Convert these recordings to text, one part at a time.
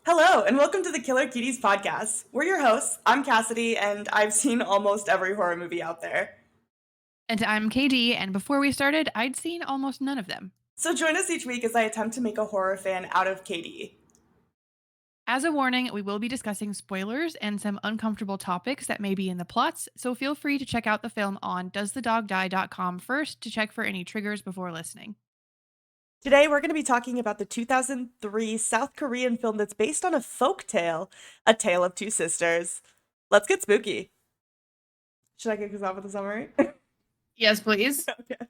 Hello, and welcome to the Killer Cuties podcast. We're your hosts. I'm Cassidy, and I've seen almost every horror movie out there. And I'm KD, and before we started, I'd seen almost none of them. So join us each week as I attempt to make a horror fan out of Katie. As a warning, we will be discussing spoilers and some uncomfortable topics that may be in the plots, so feel free to check out the film on doesthedogdie.com first to check for any triggers before listening. Today, we're going to be talking about the 2003 South Korean film that's based on a folk tale, A Tale of Two Sisters. Let's get spooky. Should I kick us off with a summary? Yes, please. Okay.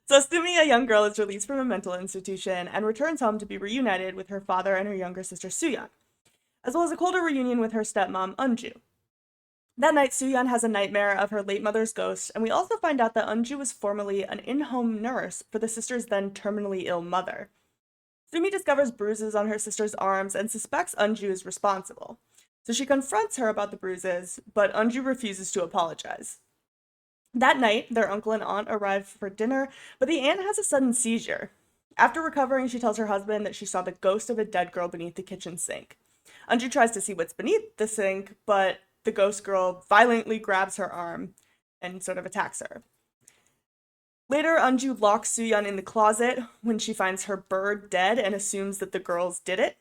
So, Sumi, a young girl, is released from a mental institution and returns home to be reunited with her father and her younger sister Suyeon, as well as a colder reunion with her stepmom, Unju. That night, Suyeon has a nightmare of her late mother's ghost, and we also find out that Unju was formerly an in-home nurse for the sister's then terminally ill mother. Sumi discovers bruises on her sister's arms and suspects Unju is responsible. So she confronts her about the bruises, but Unju refuses to apologize. That night, their uncle and aunt arrive for dinner, but the aunt has a sudden seizure. After recovering, she tells her husband that she saw the ghost of a dead girl beneath the kitchen sink. Unju tries to see what's beneath the sink, but the ghost girl violently grabs her arm and sort of attacks her. Later, Unju locks Suyeon in the closet when she finds her bird dead and assumes that the girls did it.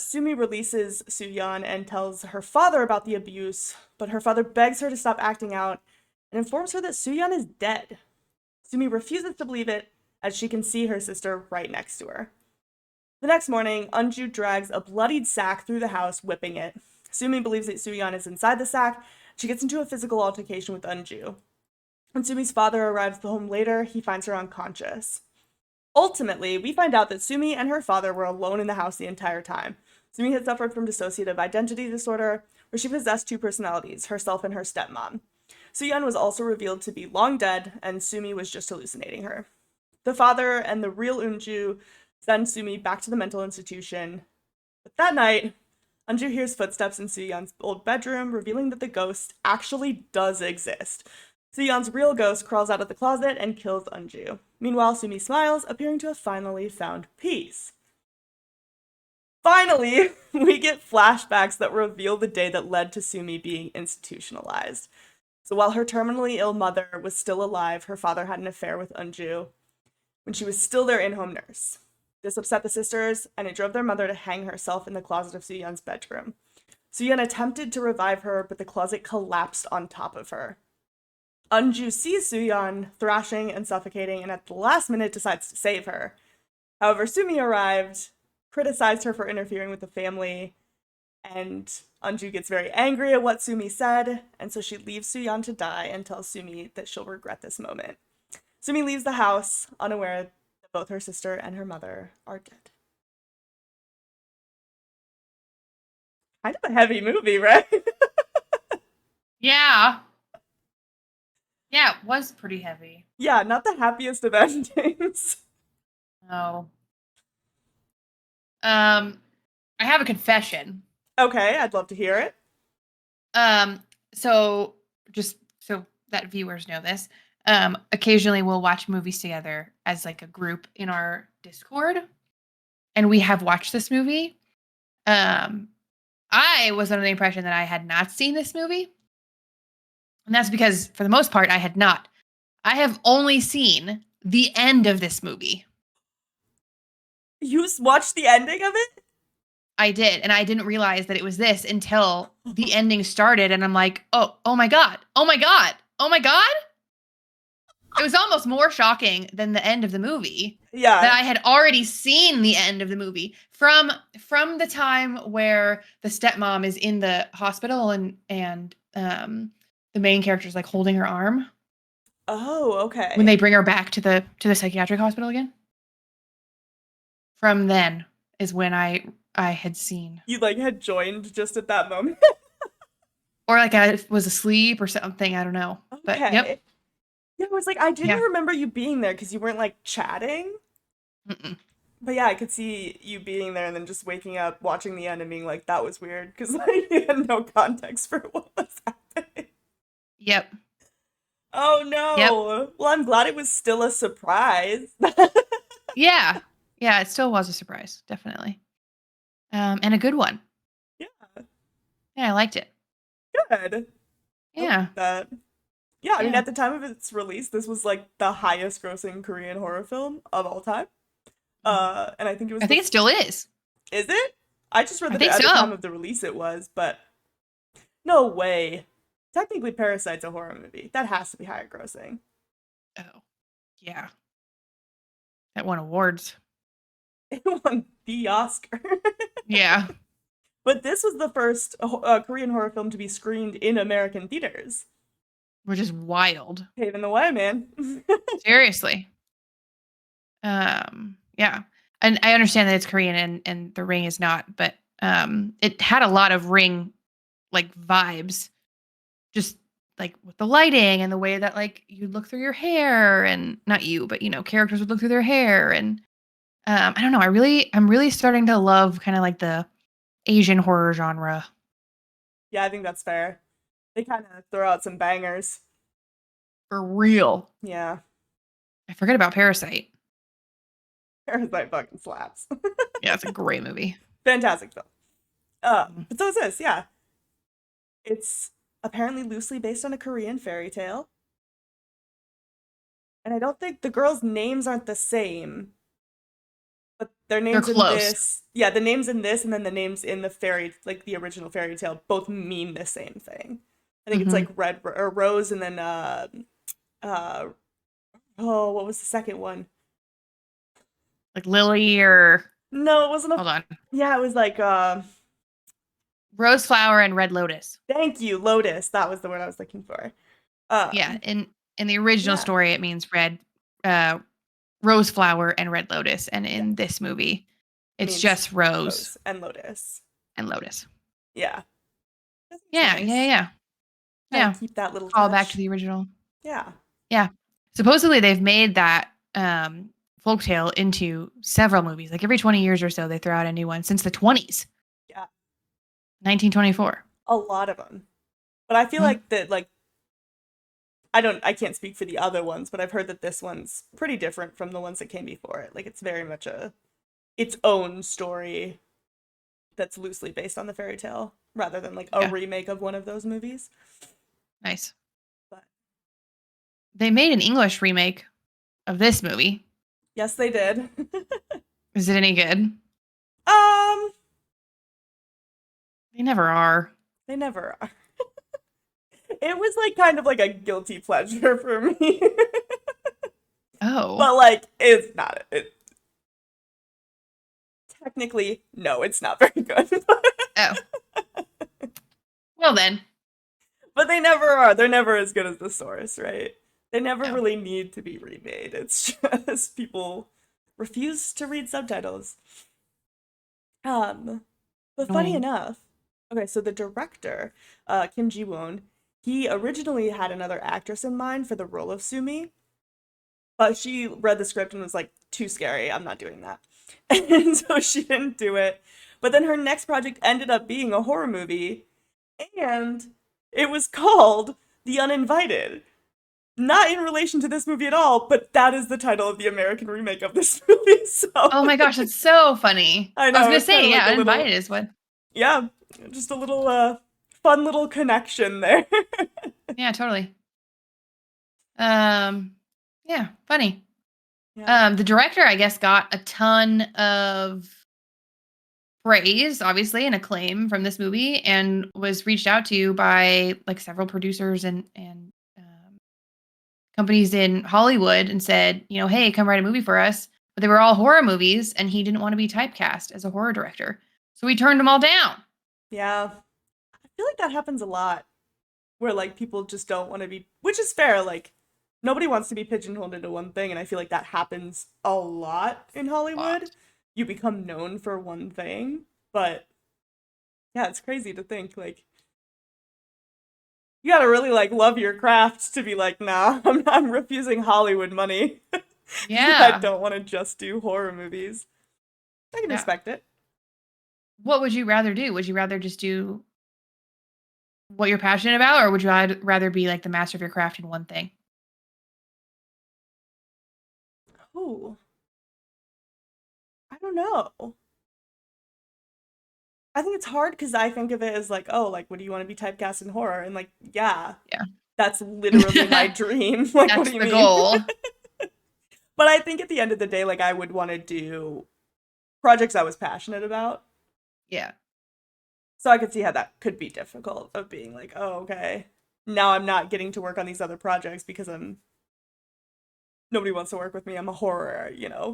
Sumi releases Suyeon and tells her father about the abuse, but her father begs her to stop acting out and informs her that Suyeon is dead. Sumi refuses to believe it, as she can see her sister right next to her. The next morning, Unju drags a bloodied sack through the house, whipping it. Sumi believes that Suyeon is inside the sack. She gets into a physical altercation with Unju. When Sumi's father arrives home later, he finds her unconscious. Ultimately, we find out that Sumi and her father were alone in the house the entire time. Sumi had suffered from dissociative identity disorder, where she possessed two personalities, herself and her stepmom. Suyeon was also revealed to be long dead, and Sumi was just hallucinating her. The father and the real Unju send Sumi back to the mental institution. But that night, Unju hears footsteps in Suyeon's old bedroom, revealing that the ghost actually does exist. Suyeon's real ghost crawls out of the closet and kills Unju. Meanwhile, Sumi smiles, appearing to have finally found peace. Finally, we get flashbacks that reveal the day that led to Sumi being institutionalized. So while her terminally ill mother was still alive, her father had an affair with Unju when she was still their in-home nurse. This upset the sisters, and it drove their mother to hang herself in the closet of Suyeon's bedroom. Suyeon attempted to revive her, but the closet collapsed on top of her. Unju sees Suyeon thrashing and suffocating, and at the last minute decides to save her. However, Sumi arrived, criticized her for interfering with the family, and Unju gets very angry at what Sumi said, and so she leaves Suyeon to die and tells Sumi that she'll regret this moment. Sumi leaves the house, unaware that both her sister and her mother are dead. Kind of a heavy movie, right? Yeah. Yeah, it was pretty heavy. Yeah, not the happiest of endings. No. I have a confession. Okay, I'd love to hear it. So just so that viewers know this, occasionally we'll watch movies together as like a group in our Discord, and we have watched this movie. I was under the impression that I had not seen this movie, and that's because for the most part I had not. I have only seen the end of this movie. You watched the ending of it? I did, and I didn't realize that it was this until the ending started, and I'm like, oh my god, oh my god, oh my god. It was almost more shocking than the end of the movie. Yeah. That I had already seen the end of the movie from the time where the stepmom is in the hospital and the main character is like holding her arm. Oh, okay. When they bring her back to the psychiatric hospital again. From then is when I had seen. You like had joined just at that moment. Or like I was asleep or something, I don't know. Okay. But yep. Yeah, it was like I didn't remember you being there because you weren't like chatting. Mm-mm. But yeah, I could see you being there and then just waking up, watching the end and being like, that was weird because like you had no context for what was happening. Yep. Oh no. Yep. Well, I'm glad it was still a surprise. Yeah. Yeah, it still was a surprise, definitely. and a good one. Yeah, Yeah, I liked it. good. I like Yeah, that. Yeah, I mean, yeah. at the time of its release, this was like the highest grossing Korean horror film of all time. Mhm. And I think it was I the think it still is. is it? I just read I that think at the time so. of the release it was, but no way. Technically, Parasite's a horror movie. That has to be higher grossing. Oh, yeah. That won awards. It won the Oscar. Yeah, But this was the first Korean horror film to be screened in American theaters. which is wild. Paving the way, man. Seriously. Yeah. And I understand that it's Korean and The Ring is not, but it had a lot of Ring like vibes, just like with the lighting and the way that like you look through your hair and not you, but characters would look through their hair and I don't know, I'm really starting to love kind of like the Asian horror genre. Yeah, I think that's fair. They kind of throw out some bangers. For real. Yeah, I forget about Parasite. Parasite fucking slaps. Yeah, it's a great movie. Fantastic film. Mhm. But so is this, yeah. It's apparently loosely based on a Korean fairy tale. And I don't think the girls' names aren't the same, but their They're names in close. this, yeah, the names in this and then the names in the fairy, like the original fairy tale, both mean the same thing. I think it's Hmm. like red or rose and then uh oh, what was the second one? Like Lily or No, it wasn't a hold on. yeah, it was like Rose Flower and Red Lotus. thank you, Lotus. That was the word I was looking for. Yeah, Um in the original yeah, story it means uh rose flower and red lotus, and yeah. in this movie It it's means just rose rose and lotus. and lotus. Yeah. That seems Yeah, yeah, nice. yeah. Kind of Yeah. keep that little Call back to touch. the original. Yeah. Yeah. Supposedly they've made that folktale into several movies. Like every 20 years or so they throw out a new one since the 20s. Yeah. 1924. A lot of them. But I feel Mhm. like that like I can't speak for the other ones, but I've heard that this one's pretty different from the ones that came before it. Like it's very much a its own story that's loosely based on the fairy tale rather than like a Yeah. remake of one of those movies. Nice. But They made an English remake of this movie. yes, they did. Is it any good? um, They never are. they never are. It was like kind of like a guilty pleasure for me. Oh. But like it's not it technically no, it's not very good. Oh. Well then. But they never are. They're never as good as the source, right? They never No. really need to be remade. It's just people refuse to read subtitles. Um, but funny Annoying. enough, okay, so the director, Kim Ji-won, he originally had another actress in mind for the role of Sumi, but she read the script and was like, too scary, I'm not doing that. And so she didn't do it. But then her next project ended up being a horror movie, and it was called The Uninvited. Not in relation to this movie at all, but that is the title of the American remake of this movie. So Oh my gosh, that's so funny. I I was know gonna it's kind say, of yeah, like a uninvited little, is what. yeah, just a little fun little connection there. Yeah, totally. Um, yeah, funny. Yeah, The director, I guess, got a ton of praise, obviously, and acclaim from this movie, and was reached out to by like several producers and companies in Hollywood, and said, hey, come write a movie for us. But they were all horror movies, and he didn't want to be typecast as a horror director, so he turned them all down. yeah. I feel like that happens a lot, where like people just don't want to be, which is fair. Like nobody wants to be pigeonholed into one thing, and I feel like that happens a lot in Hollywood. Lot. You become known for one thing, but yeah, it's crazy to think like you gotta really like love your craft to be like, nah, I'm refusing Hollywood money. I Yeah, don't want to just do horror movies. I can yeah. respect it. What would you rather do? Would you rather just do what you're passionate about, or would you rather be like the master of your craft in one thing? Ooh, I don't know. I think it's hard because I think of it as like, oh, like, what do you want to be typecast in horror? And like, yeah, that's literally my Yeah. dream. Like, what do That's you the mean? goal. But I think at the end of the day, like, I would want to do projects I was passionate about. Yeah. So I could see how that could be difficult of being like, oh, okay, now I'm not getting to work on these other projects because nobody wants to work with me. I'm a horror,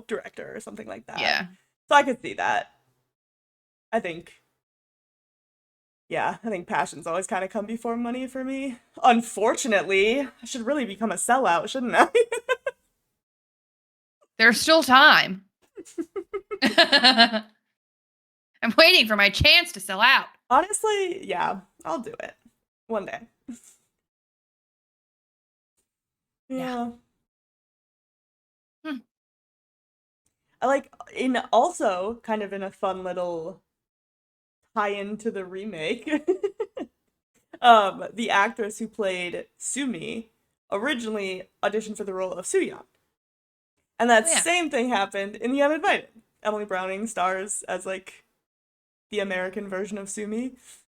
director or something like that. Yeah. So I could see that. I think, yeah, I think passions always kind of come before money for me. Unfortunately, I should really become a sellout, shouldn't I? There's still time. I'm waiting for my chance to sell out. Honestly, yeah, I'll do it one day. Yeah. Yeah. Hmm. I like in also kind of in a fun little tie into the remake. The actress who played Sumi originally auditioned for the role of Suyeon. And that Oh, yeah. same thing happened in The Uninvited. Emily Browning stars as like the American version of Sumi,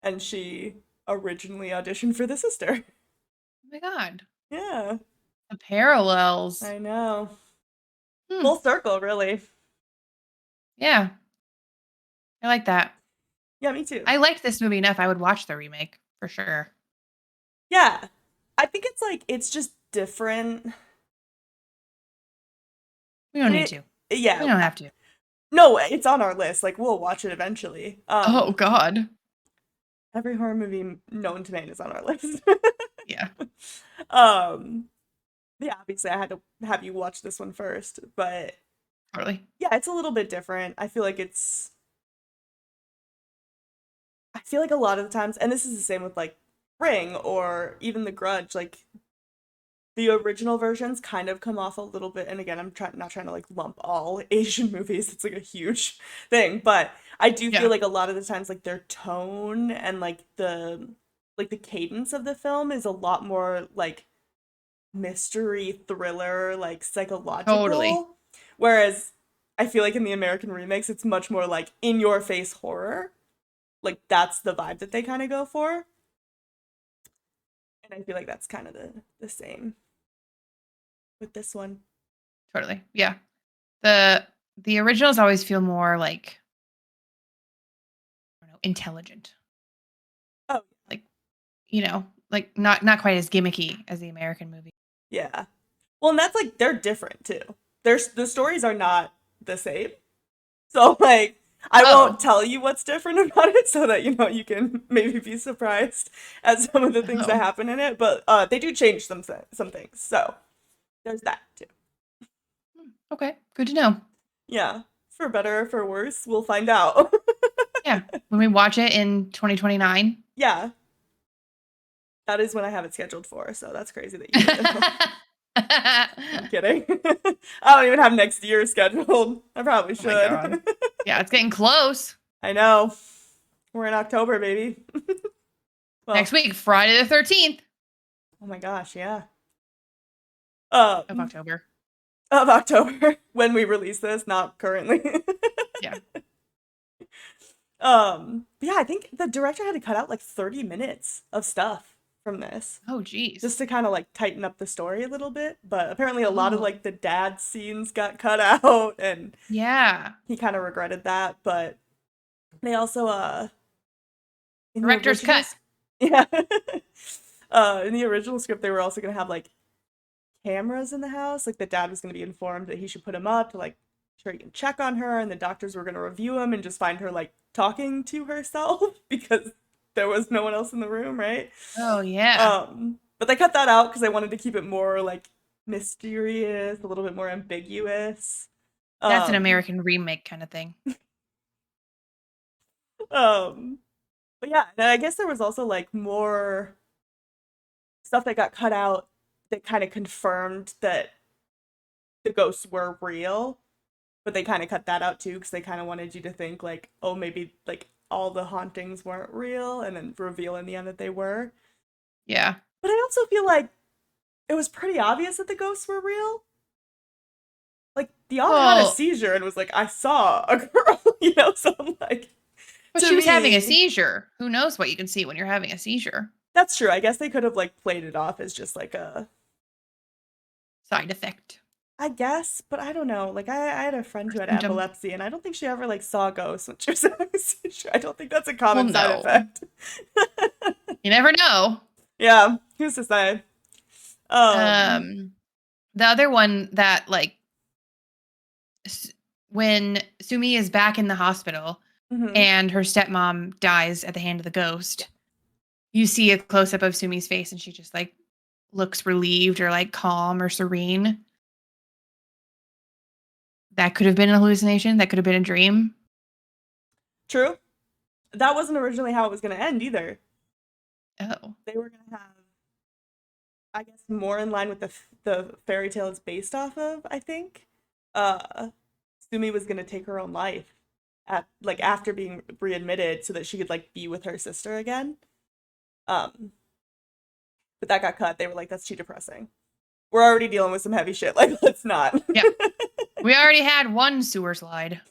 and she originally auditioned for the sister. Oh my God. Yeah, The parallels. I know. Hmm. Full circle, really. Yeah. I like that. Yeah, me too. I liked this movie enough. I would watch the remake for sure. Yeah. I think it's like it's just different. We don't And need to. We yeah. don't have to. No, it's on our list. Like we'll watch it eventually. Oh God. Every horror movie known to man is on our list. Yeah. um yeah, obviously I had to have you watch this one first, but Totally. yeah, it's a little bit different. I feel like a lot of the times, and this is the same with like Ring or even The Grudge, like the original versions kind of come off a little bit, and again, I'm not trying to like lump all Asian movies. It's like a huge thing, but I do feel Yeah. like a lot of the times like their tone and like the cadence of the film is a lot more like mystery thriller, like Totally. psychological, whereas I feel like in the American remakes it's much more like in your face horror. Like that's the vibe that they kind of go for, and I feel like that's kind of the same with this one. Totally. Yeah. The originals always feel more like, I don't know, intelligent. Oh, Like, like not quite as gimmicky as the American movie. yeah. Well, and that's like they're different too. The stories are not the same. So like I won't Oh. tell you what's different about it so that you can maybe be surprised at some of the things that Oh. happen in it, but they do change some things. So there's that too. Okay. Good to know. Yeah. For better or for worse, we'll find out. Yeah. When we watch it in 2029. Yeah. That is when I have it scheduled for, so that's crazy that you need to know. I'm kidding. I don't even have next year scheduled. I probably Oh my God. should. Yeah, it's getting close. I know. We're in October, baby. Well, Next week, Friday the 13th oh my gosh, yeah. of Um, October. of October when we release this, not currently. Yeah. Yeah, I think the director had to cut out like 30 minutes of stuff from this Oh, geez. just to kind of like tighten up the story a little bit. But apparently, a lot of Oh, like the dad scenes got cut out, and yeah. he kind of regretted that. But they also, in the Director's original, cut. yeah, in the original script, they were also gonna have like cameras in the house. Like the dad was gonna be informed that he should put him up to like sure he can check on her, and the doctors were gonna review him and just find her like talking to herself because there was no one else in the room, right? Oh, yeah. But they cut that out because they wanted to keep it more like mysterious, a little bit more ambiguous. That's an Um, American remake kind of thing. um, but yeah, and I guess there was also like more stuff that got cut out that kind of confirmed that the ghosts were real, but they kind of cut that out too because they kind of wanted you to think like, oh, maybe like all the hauntings weren't real, and then reveal in the end that they were. Yeah. But I also feel like it was pretty obvious that the ghosts were real. Like the aunt had a Well, seizure and was like, "I saw a girl," so I'm like, But To she was having a me, seizure. Who knows what you can see when you're having a seizure? that's true. I guess they could have like played it off as just like a, Side effect. I guess, but I don't know. Like I had a friend who had Symptom. epilepsy, and I don't think she ever like saw ghosts when she was having a seizure. I don't think that's a Well, common side no. effect. You never know. Yeah, who's to say? Um, Um, the other one that like when Sumi is back in the hospital mhm. and her stepmom dies at the hand of the ghost, you see a close up of Sumi's face and she just like looks relieved or like calm or serene. That could have been an hallucination. That could have been a dream. True. That wasn't originally how it was going to end either. Oh, They were going to have, I guess, more in line with the fairy tale it's based off of. I think. Uh, Sumi was going to take her own life at like after being readmitted, so that she could like be with her sister again. Um, but that got cut. They were like, "That's too depressing. We're already dealing with some heavy shit. Like, let's not." yeah. We already had one sewer slide.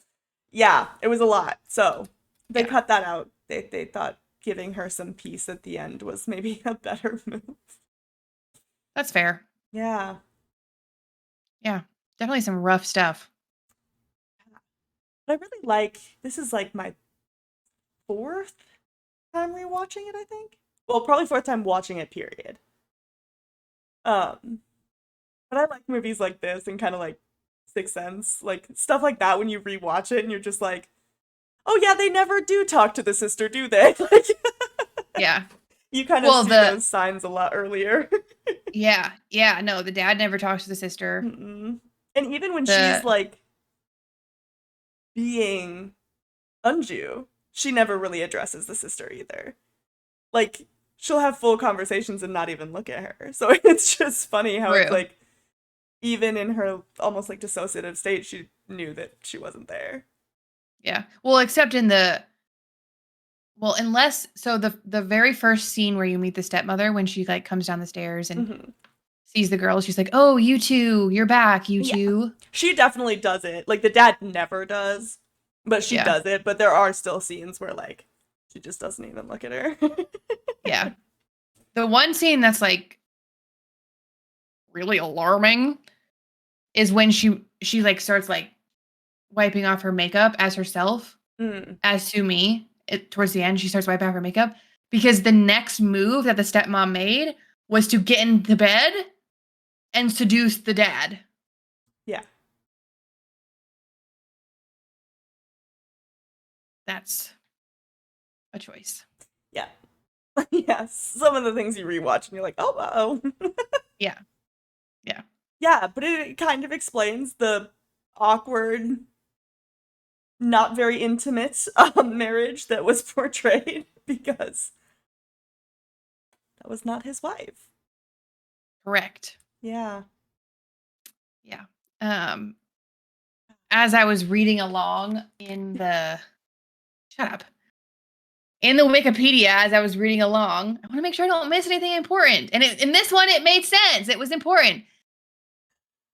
Yeah, it was a lot. So they Yeah, cut that out. They thought giving her some peace at the end was maybe a better move. that's fair. Yeah. Yeah, definitely some rough stuff. But I really like this is like my fourth time rewatching it, I think. Well, probably fourth time watching it, period. Um, but I like movies like this and kind of like Sixth Sense, like stuff like that when you rewatch it and you're just like, oh yeah, they never do talk to the sister, do they? Like Yeah. you kind of Well, see those signs a lot earlier. yeah, no, the dad never talks to the sister. Mm-mm. And even when she's The like being Unju, she never really addresses the sister either. Like she'll have full conversations and not even look at her. So it's just funny how it's True. like even in her almost like dissociative state, she knew that she wasn't there. Yeah. Well, except in the unless so the very first scene where you meet the stepmother when she like comes down the stairs and Hmm. sees the girls, she's like, "Oh, you two, you're back, you Yeah, two." she definitely does it. Like the dad never does, but she Yeah. does it. But there are still scenes where like she just doesn't even look at her. Yeah. The one scene that's like really alarming is when she like starts like wiping off her makeup as herself Mm, as Sumi. Towards the end, she starts wiping off her makeup because the next move that the stepmom made was to get into bed and seduce the dad. yeah, That's a choice. yeah, yes. Some of the things you rewatch and you're like, oh, wow. Yeah. Yeah. Yeah, but it kind of explains the awkward, not very intimate marriage that was portrayed because that was not his wife. Correct. Yeah. Yeah. Um, as I was reading along in the shut up. In the Wikipedia, as I was reading along, I want to make sure I don't miss anything important. And in this one, it made sense. It was important.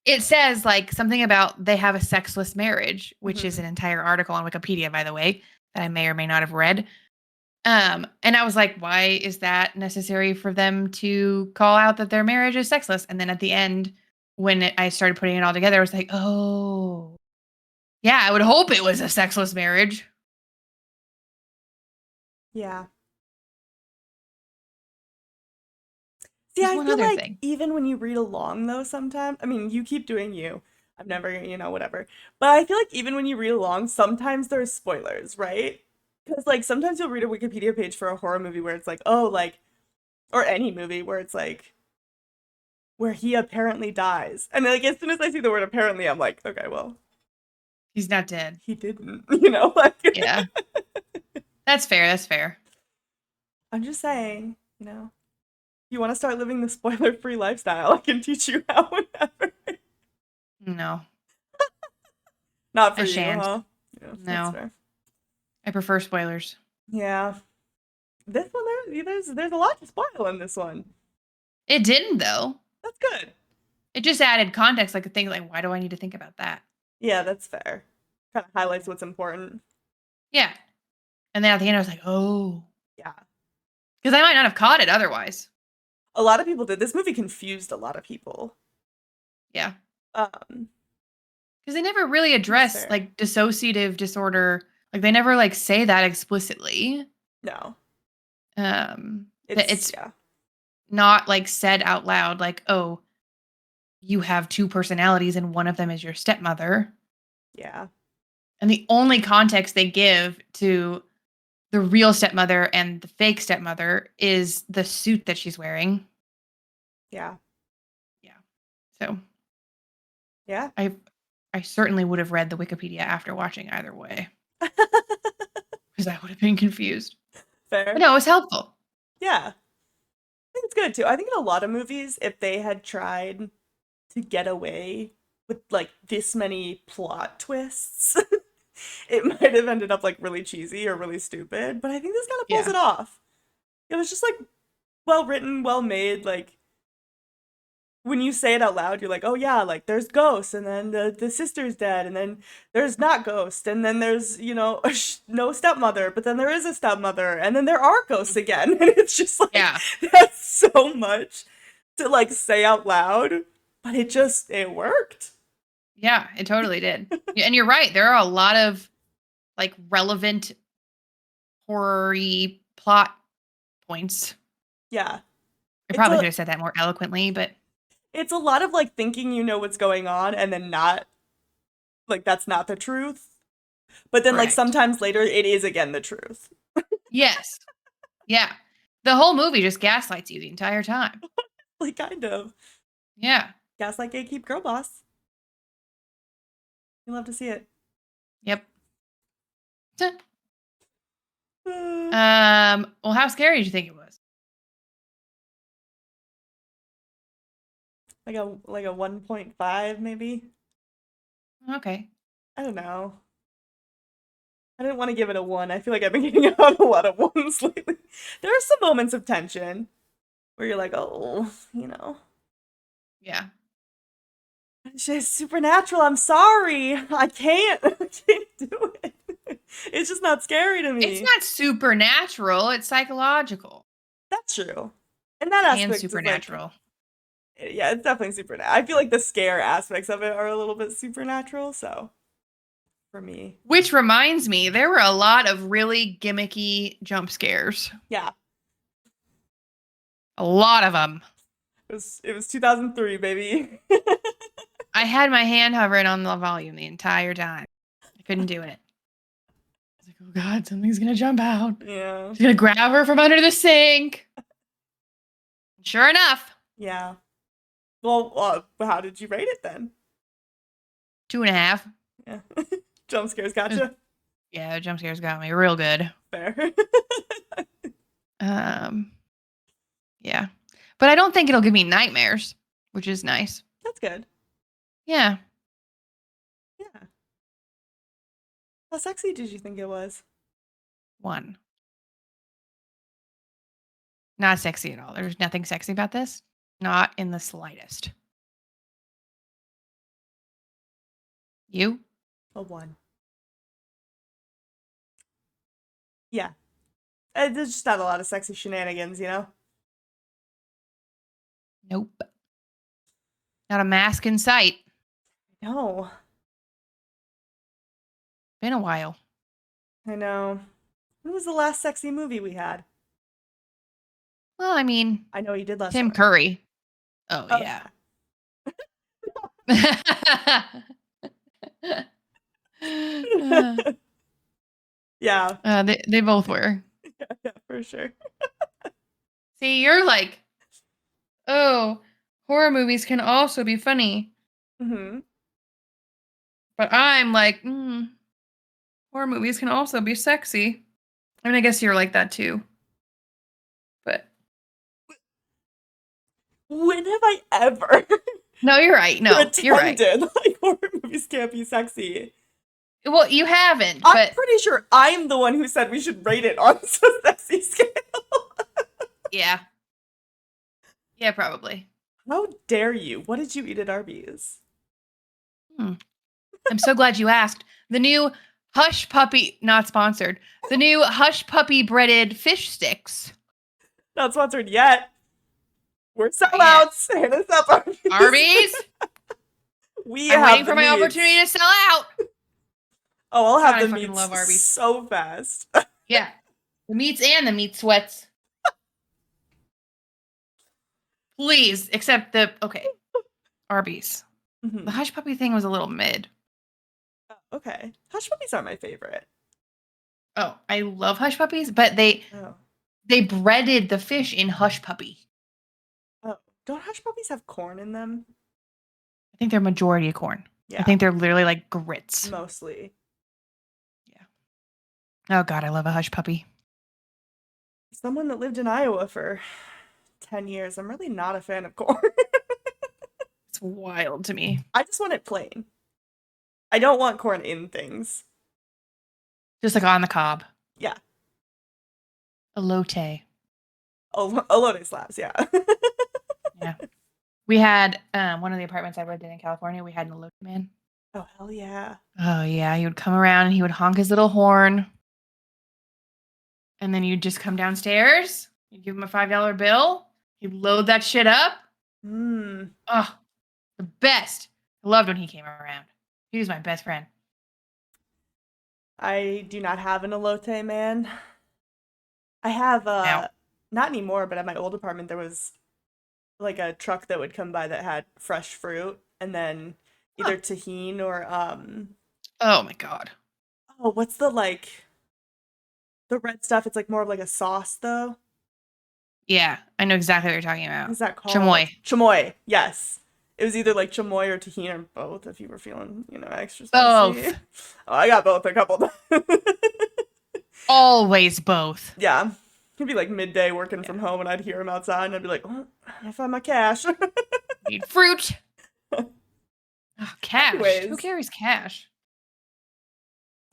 It says like something about they have a sexless marriage, which is Hmm. an entire article on Wikipedia, by the way, that I may or may not have read. And I was like, why is that necessary for them to call out that their marriage is sexless? And then at the end, when I started putting it all together, I was like, oh, yeah, I would hope it was a sexless marriage. Yeah. See, There's I one feel other like thing. even when you read along, though, sometimes, I mean, you keep doing you. I've never, whatever. But I feel like even when you read along, sometimes there's spoilers, right? Because, like, sometimes you'll read a Wikipedia page for a horror movie where it's like, oh, like, or any movie where it's like, where he apparently dies. And, like, as soon as I see the word apparently, I'm like, okay, well, He's not dead. he didn't, like, Yeah, that's fair. That's fair. I'm just saying, you want to start living the spoiler free lifestyle, I can teach you how whenever. No, Not for I you, shan't. huh? Yeah, that's No, fair. I prefer spoilers. Yeah. This one, there's a lot to spoil in this one. It didn't though. That's good. It just added context, like a thing like, why do I need to think about that? Yeah, that's fair. Kind of highlights what's important. Yeah. And then at the end, I was like, oh. Yeah. Because I might not have caught it otherwise. A lot of people did. This movie confused a lot of people. Yeah. Um, Because they never really that's address fair. like dissociative disorder. Like they never like say that explicitly. No. That It's, it's yeah. not like said out loud, like, oh, you have two personalities and one of them is your stepmother. Yeah. And the only context they give to the real stepmother and the fake stepmother is the suit that she's wearing. Yeah. Yeah. So Yeah. I certainly would have read the Wikipedia after watching either way because I would have been confused. But Fair. no, it was helpful. Yeah. I think it's good too. I think in a lot of movies, if they had tried to get away with like this many plot twists, it might have ended up like really cheesy or really stupid. But I think this kind of pulls Yeah. it off. It was just like well written, well made. Like when you say it out loud, you're like, oh yeah, like there's ghosts, and then the sister's dead, and then there's not ghost, and then there's no stepmother, but then there is a stepmother, and then there are ghosts again, and it's just like Yeah. that's so much to like say out loud, but it worked. Yeah, it totally did. And you're right. There are a lot of like relevant horror-y plot points. Yeah, I it's probably a could have said that more eloquently, but it's a lot of like thinking you know what's going on, and then not like that's not the truth. But then like correct. sometimes later it is again the truth. Yes. Yeah. The whole movie just gaslights you the entire time. Like kind of. Yeah. Gaslight Gatekeep Girl Boss. You love to see it. Yep. Uh, Well, how scary did you think it was? like a 1.5 maybe. Okay. I don't know. I didn't want to give it a 1. I feel like I've been giving out a lot of 1s lately. There are some moments of tension where you're like, oh, Yeah. it's just supernatural. I'm sorry. I can't. I can't do it. It's just not scary to It's me. not supernatural, it's psychological That's true. And that and aspect is like, supernatural. yeah, it's definitely supernatural. I feel like the scare aspects of it are a little bit supernatural, so for me. Which reminds me, there were a lot of really gimmicky jump scares. Yeah, A lot of them. it was 2003, baby. I had my hand hovering on the volume the entire time. I couldn't do it. I was like, oh God, something's going to jump out. Yeah. She's going to grab her from under the sink. Sure enough, Yeah. Well, how did you rate it then? 2.5. Yeah. Jump scares It was- gotcha. Yeah, jump scares got me real good. Fair. Yeah. But I don't think it'll give me nightmares, which is nice. That's good. Yeah. Yeah. How sexy did you think it was? 1. Not sexy at all. There's nothing sexy about this. Not in the slightest. You? A 1. Yeah. There's just not a lot of sexy shenanigans, Nope. Not a mask in sight. No. Been a while. I know. When was the last sexy movie we had? Well, I mean, I know you did last Tim summer. Curry. Oh, Oh, yeah. Yeah. They both were. Yeah, for sure. See, you're like, oh, horror movies can also be funny. Mm-hmm. But I'm like, horror movies can also be sexy. I mean, I guess you're like that too. But When have I ever no, you're right. No, you're right. pretended like horror movies can't be sexy? Well, you haven't, I'm but pretty sure I'm the one who said we should rate it on the sexy scale. yeah. Yeah, probably. How dare you? What did you eat at Arby's? I'm so glad you asked. The new Hush Puppy, not sponsored. The new Hush Puppy breaded fish sticks. Not sponsored yet. We're Not yet. sellouts. Hit us up, Arby's. Arby's? We I'm have waiting the for my meats. opportunity to sell out. Oh, I'll God, have I the fucking meats love Arby's. so fast. Yeah. The meats and the meat sweats. Please, except okay. Arby's. Mhm. The Hush Puppy thing was a little mid. Okay. Hush puppies aren't my favorite. Oh, I love Hush Puppies, but they Oh. breaded the fish in Hush Puppy. Oh. Don't hush puppies have corn in them? I think they're majority of corn. Yeah. I think they're literally like grits. Mostly. Yeah. Oh God, I love a Hush Puppy. Someone that lived in Iowa for 10 years. I'm really not a fan of corn. It's wild to me. I just want it plain. I don't want corn in things. Just like on the cob. Yeah. Elote. Oh, elote slabs, yeah. Yeah. We had one of the apartments I lived in California, we had an elote man. Oh, hell yeah. Oh yeah, he would come around and he would honk his little horn. And then you'd just come downstairs, you'd give him a $5 bill, he'd load that shit up. Hmm. Oh, the best. I loved when he came around. He was my best friend. I do not have an elote man. I have Now, not anymore, but at my old apartment there was like a truck that would come by that had fresh fruit and then either tahine or oh my God. oh, what's the red stuff? It's like more of like a sauce though. Yeah, I know exactly what you're talking about. What's that called? Chamoy. Chamoy, yes. It was either like chamoy or tahine or both if you were feeling, extra Both. spicy. Oh, I got both a couple times. Always both. Yeah. It'd be like midday working from home and I'd hear him outside and I'd be like, oh, I find my cash. Need fruit. Oh, cash. Anyways. Who carries cash?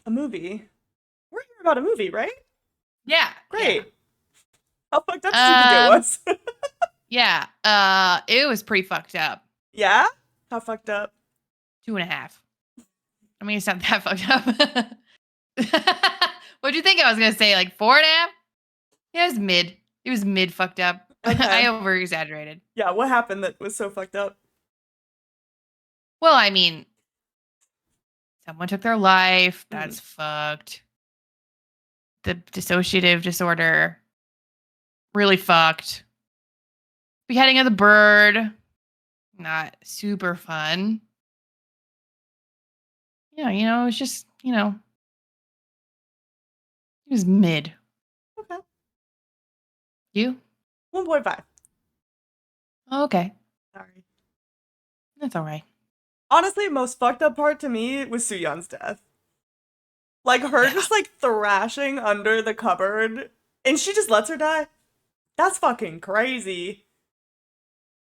A movie. We're here about a movie, right? Yeah. Great. Yeah. How fucked up did you think it was? Yeah. It was pretty fucked up. Yeah? How fucked up? 2.5. I mean, it's not that fucked up. What'd you think I was gonna say? Like 4.5? Yeah, it was mid. It was mid fucked up. Okay. I over exaggerated. Yeah, what happened that was so fucked up? Well, I mean, someone took their life. That's fucked. The dissociative disorder. Really fucked. Beheading of the bird. Not super fun. Yeah, it was just, it was mid. Okay. You? 1.5. Oh, okay. Sorry. That's all right. Honestly, most fucked up part to me was Soo-yeon's death. Like her just like thrashing under the cupboard and she just lets her die. That's fucking crazy.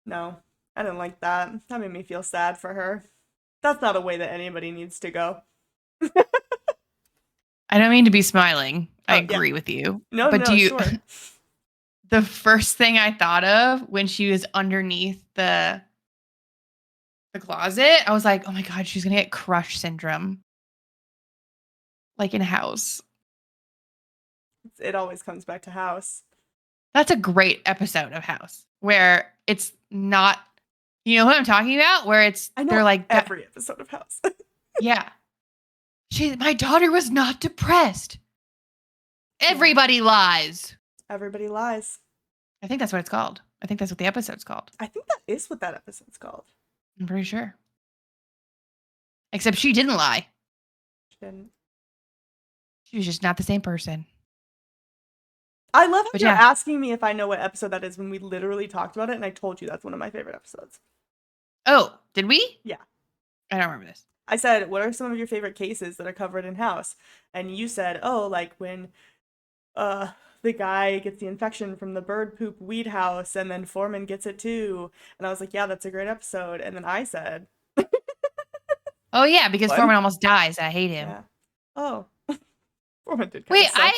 No, I didn't like that. That made me feel sad for her. That's not a way that anybody needs to go. I don't mean to be smiling. I Oh, yeah. agree with you. No, but no, do you sure. the first thing I thought of when she was underneath the closet, I was like, oh my God, she's gonna get crush syndrome. Like in House. It always comes back to House. That's a great episode of House where it's not, you know what I'm talking about? Where they're like every episode of House. Yeah. My daughter was not depressed. Everybody lies. Everybody lies. I think that's what it's called. I think that's what the episode's called. I think that is what that episode's called. I'm pretty sure. Except she didn't lie. She didn't. She was just not the same person. I love how But you're yeah. asking me if I know what episode that is when we literally talked about it and I told you that's one of my favorite episodes. Oh, did we? Yeah. I don't remember this. I said, what are some of your favorite cases that are covered in House? And you said, oh, like when the guy gets the infection from the bird poop weed house and then Foreman gets it too. And I was like, yeah, that's a great episode. And then I said, oh yeah, because What? Foreman almost dies. I hate him. yeah. Oh. Foreman did Wait, suck.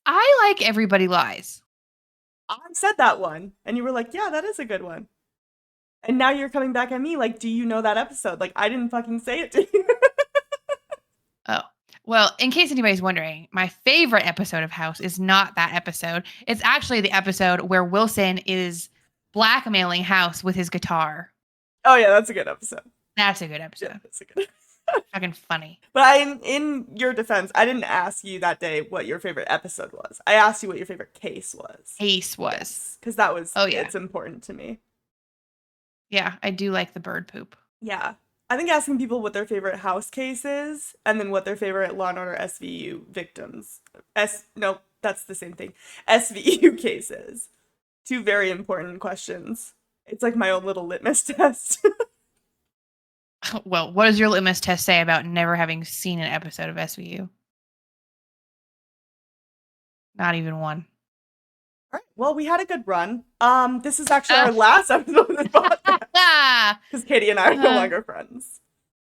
I like Everybody Lies. I said that one. And you were like, yeah, that is a good one. And now you're coming back at me like, do you know that episode? Like, I didn't fucking say it to you. Oh. Well, in case anybody's wondering, my favorite episode of House is not that episode. It's actually the episode where Wilson is blackmailing House with his guitar. Oh yeah, that's a good episode. That's a good Yeah, episode. that's a good. Fucking funny. But in your defense, I didn't ask you that day what your favorite episode was. I asked you what your favorite case was. Ace was. Because that was. Oh, yeah. It's important to me. Yeah, I do like the bird poop. Yeah. I think asking people what their favorite house case is, and then what their favorite Law and Order SVU victims. No, that's the same thing. SVU cases. Two very important questions. It's like my own little litmus test. Well, what does your litmus test say about never having seen an episode of SVU? Not even one. All right. Well, we had a good run. This is actually our last episode of this podcast because Katie and I are no longer friends.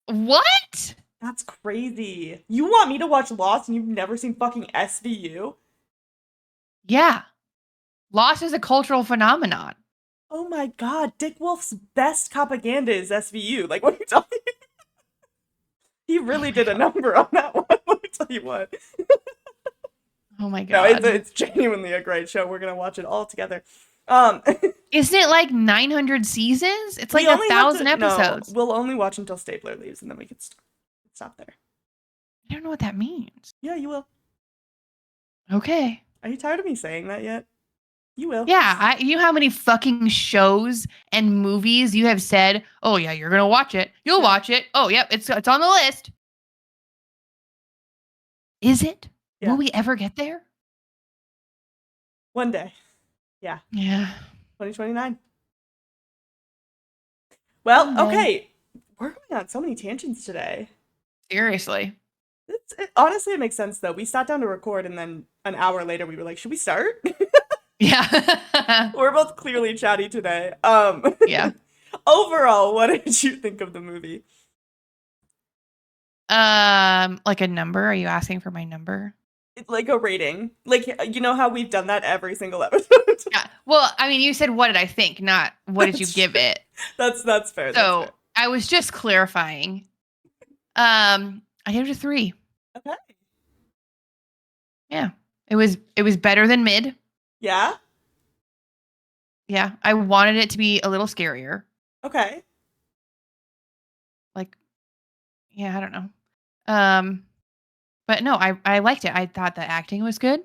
What? That's crazy. You want me to watch Lost and you've never seen fucking SVU? Yeah. Lost is a cultural phenomenon. Oh my god, Dick Wolf's best propaganda is SVU. Like, what are you talking about? He really did a number on that one. Let me tell you what. Oh my No, god. it's genuinely a great show. We're gonna watch it all together. Isn't it like 900 seasons? It's like 1,000 episodes. No, we'll only watch until Stapler leaves, and then we can stop there. I don't know what that means. Yeah, you will. Okay. Are you tired of me saying that yet? You will. Yeah, you know how many fucking shows and movies you have said, oh yeah, you're gonna watch it. You'll watch it. Oh, yep, it's on the list. Is it? Yeah. Will we ever get there? One day. Yeah. Yeah. 2029. Well, okay. We're going on so many tangents today. Seriously. Honestly, it makes sense, though. We sat down to record, and then an hour later, we were like, should we start? Yeah. We're both clearly chatty today. Yeah. Overall, what did you think of the movie? Like a number? Are you asking for my number? Like a rating. Like, you know how we've done that every single episode? Yeah. Well, I mean, you said what did I think, not what did you give it. That's fair. So that's fair. I was just clarifying. I gave it a 3. Okay. Yeah. It was better than mid. Yeah? Yeah. I wanted it to be a little scarier. Okay. Like, yeah, I don't know. But no, I liked it. I thought the acting was good.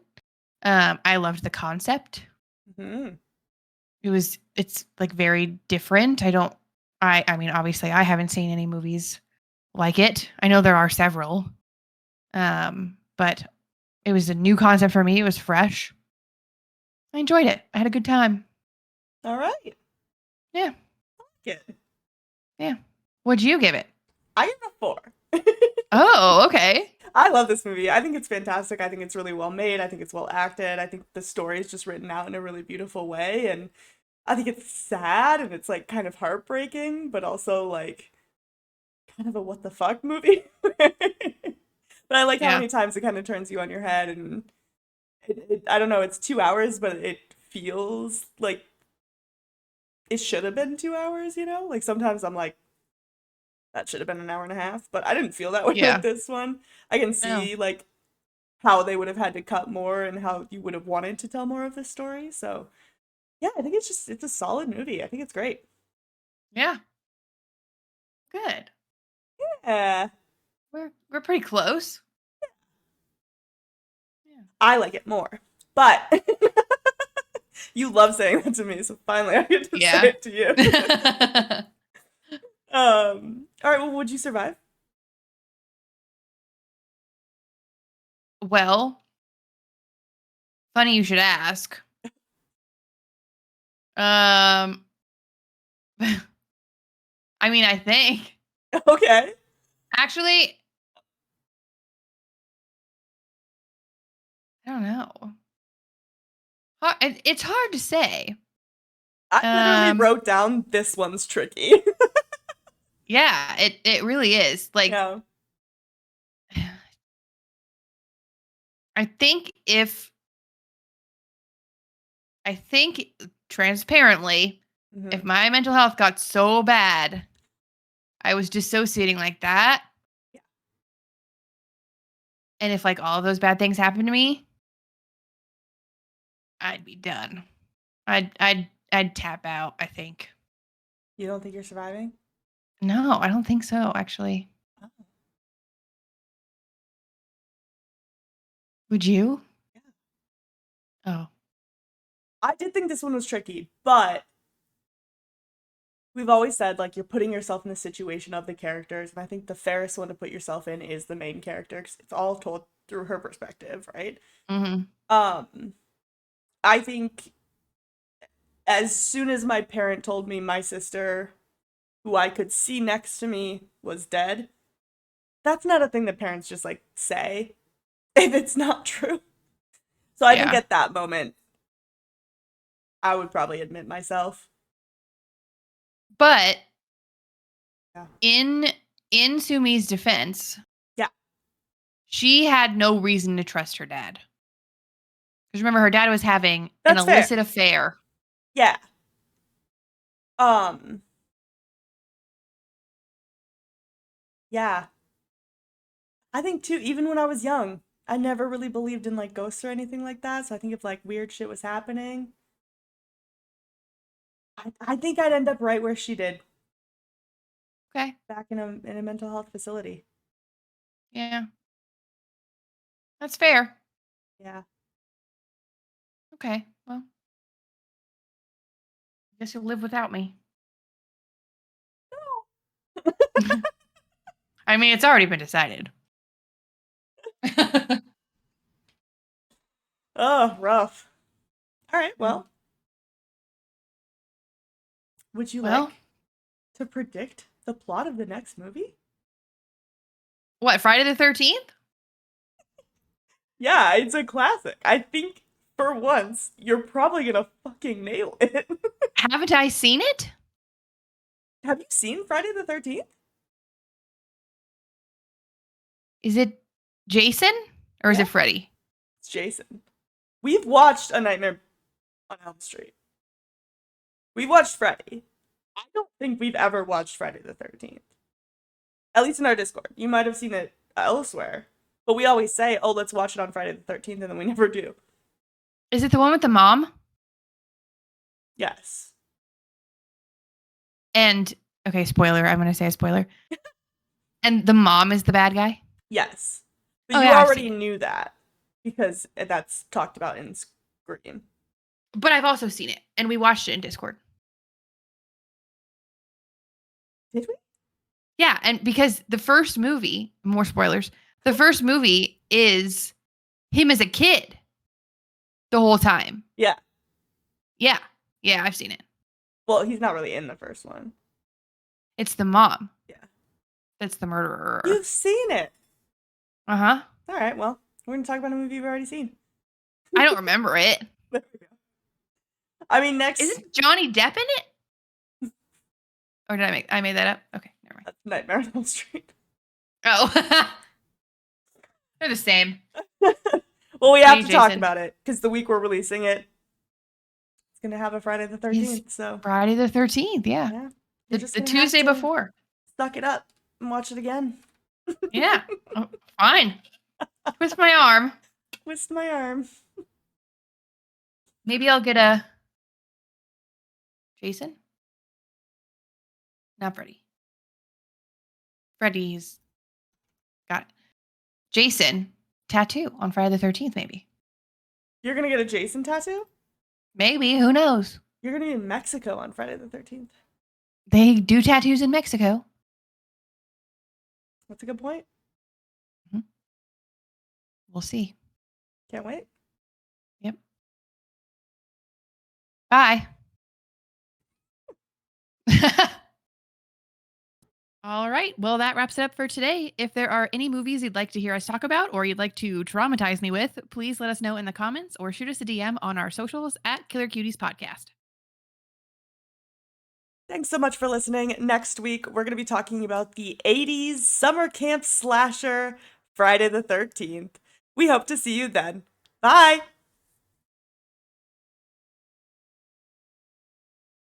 I loved the concept. Mm-hmm. It's like very different. I mean, obviously I haven't seen any movies like it. I know there are several. But it was a new concept for me. It was fresh. I enjoyed it. I had a good time. All right. Yeah. Good. Yeah. What'd you give it? I give it a 4. Oh, okay. I love this movie. I think it's fantastic. I think it's really well made. I think it's well acted. I think the story is just written out in a really beautiful way. And I think it's sad and it's like kind of heartbreaking, but also like kind of a what the fuck movie. But I like how many times it kind of turns you on your head, and I don't know, it's 2 hours, but it feels like it should have been 2 hours, you know? Like sometimes I'm like, that should have been an hour and a half, but I didn't feel that way with this one. I can see like how they would have had to cut more and how you would have wanted to tell more of this story. So yeah, I think it's a solid movie. I think it's great. Yeah. Good. Yeah. We're pretty close. Yeah. I like it more. But you love saying that to me, so finally I get to say it to you. All right, well, would you survive? Well, funny you should ask. I mean, I think. Okay. Actually, I don't know. It's hard to say. I literally wrote down this one's tricky. Yeah, it really is. Like, yeah. I think transparently, if my mental health got so bad, I was dissociating like that. Yeah. And if like all of those bad things happened to me, I'd be done. I'd tap out, I think. You don't think you're surviving? No, I don't think so, actually. Oh. Would you? Yeah. Oh. I did think this one was tricky, but we've always said like you're putting yourself in the situation of the characters, and I think the fairest one to put yourself in is the main character because it's all told through her perspective, right? Mm-hmm. I think as soon as my parent told me my sister, who I could see next to me, was dead, that's not a thing that parents just like say if it's not true. So I think Yeah. at that moment, I would probably admit myself. But Yeah. in Sumi's defense, Yeah. she had no reason to trust her dad. Because remember, her dad was having an That's fair. illicit affair. Yeah. Yeah. I think too, even when I was young, I never really believed in like ghosts or anything like that. So I think if like weird shit was happening, I think I'd end up right where she did, Okay. back in a mental health facility. Yeah. That's fair. Yeah. Okay. Well, I guess you'll live without me. I mean, it's already been decided. Oh, rough. All right. Yeah. Well, would you Well, like to predict the plot of the next movie? what, Friday the 13th? Yeah, it's a classic. I think for once you're probably gonna fucking nail it. Haven't I seen it? Have you seen Friday the 13th? Is it Jason or is Yeah, it Freddy? it's Jason. We've watched A Nightmare on Elm Street. We've watched Freddy. I don't think we've ever watched Friday the 13th. At least in our Discord. You might have seen it elsewhere. But we always say, oh, let's watch it on Friday the 13th, and then we never do. Is it the one with the mom? Yes. And, okay, spoiler. I'm going to say a spoiler. And the mom is the bad guy? Yes. But Oh, you yeah, I've already seen it. knew that because that's talked about in Scream. But I've also seen it, and we watched it in Discord. Did we? Yeah, and because the first movie, more spoilers, the first movie is him as a kid the whole time. Yeah. Yeah. Yeah, I've seen it. Well, he's not really in the first one. It's the mom. Yeah. That's the murderer. You've seen it. Uh-huh. All right, well, we're going to talk about a movie you've already seen. I don't remember it. There we go. I mean, next... Isn't Johnny Depp in it? Or did I made that up? Okay, never mind. That's Nightmare on Elm Street. Oh. They're the same. Well, we have Hey, to talk Jason. about it because the week we're releasing it, it's going to have a Friday the 13th, so... Friday the 13th, yeah. Yeah. The Tuesday before. Suck it up and watch it again. Yeah. Oh, fine. Twist my arm. Twist my arm. Maybe I'll get a Jason? Not Freddy. Freddy's got it. Jason tattoo on Friday the 13th, maybe. You're going to get a Jason tattoo? Maybe. Who knows? You're going to be in Mexico on Friday the 13th. They do tattoos in Mexico. That's a good point. Mm-hmm. We'll see. Can't wait. Yep. Bye. All right. Well, that wraps it up for today. If there are any movies you'd like to hear us talk about or you'd like to traumatize me with, please let us know in the comments or shoot us a DM on our socials at Killer Cuties Podcast. Thanks so much for listening. Next week, we're going to be talking about the 80s summer camp slasher, Friday the 13th. We hope to see you then. Bye!